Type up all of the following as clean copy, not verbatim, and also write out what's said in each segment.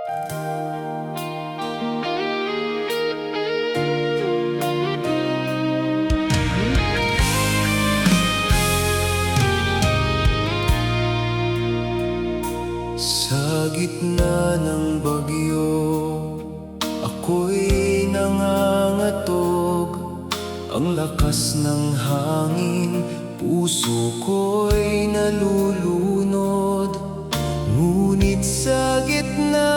Sa gitna ng bagyo, ako'y nangangatog. Ang lakas ng hangin, puso ko'y nalulunod. Ngunit sa gitna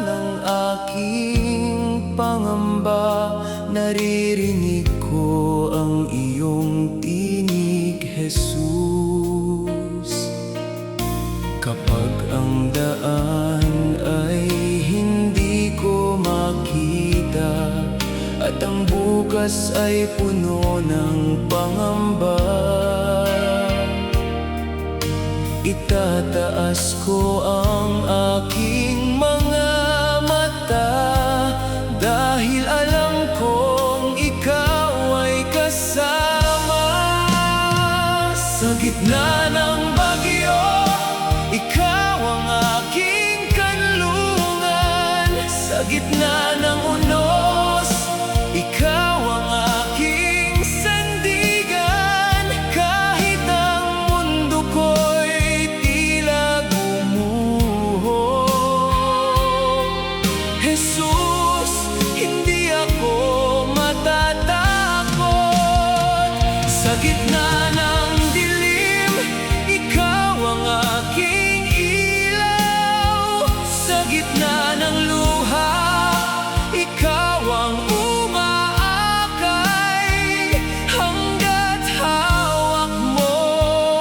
ng aking pangamba, naririnig ko ang iyong tinig, Jesus. Kapag ang daan ay hindi ko makita, at ang bukas ay puno ng pangamba, itataas ko ang aking mga mata, dahil alam kong ikaw ay kasama. Sa gitna ng bagyo, ikaw ang aking kanlungan. Sa gitna ng unos, ikaw ang aking sandigan. Kahit ang mundo ko'y tila gumuho, Jesus, hindi ako matatakot. Sa gitna ng dilim, ikaw ang aking ilaw. Sa gitna ng luha, ikaw ang umaakay. Hangga't hawak mo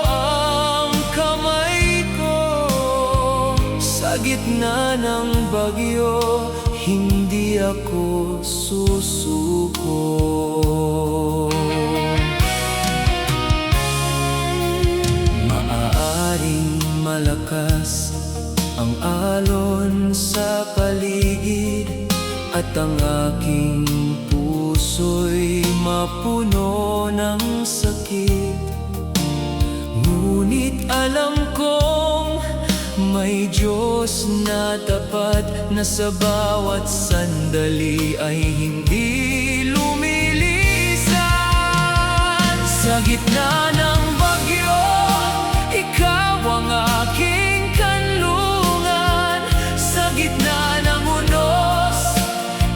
ang kamay ko. Sa gitna ng bagyo, hindi ako susuko. Maaaring malakas ang alon sa paligid, at ang aking puso'y mapuno ng sakit. Ngunit alam kong may Diyos na tapat, na sa bawat sandali ay hindi lumilisan. Sa gitna ng bagyo, ikaw ang aking kanlungan. Sa gitna ng unos,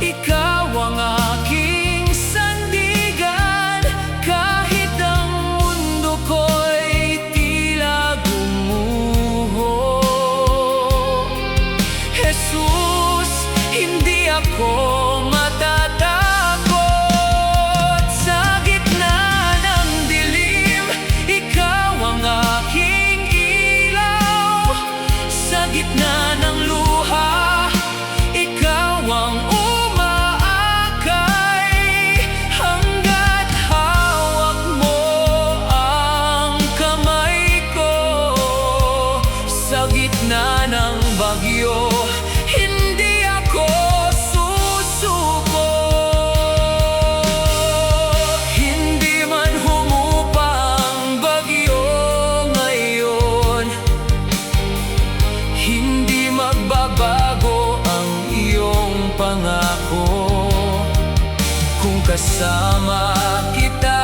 ikaw ang aking sandigan. Kahit ang mundo ko'y tila gumuho, Jesus, hindi ako matatakot. Sa gitna ng dilim, ikaw ang aking ilaw. Sa gitna ng luha, ikaw ang umaakay. Hangga't hawak mo ang kamay ko. Sa gitna ng bagyo, hindi ako susuko. Hindi man humupa ang bagyo ngayon, hindi magbabago ang iyong pangako. Kung kasama kita,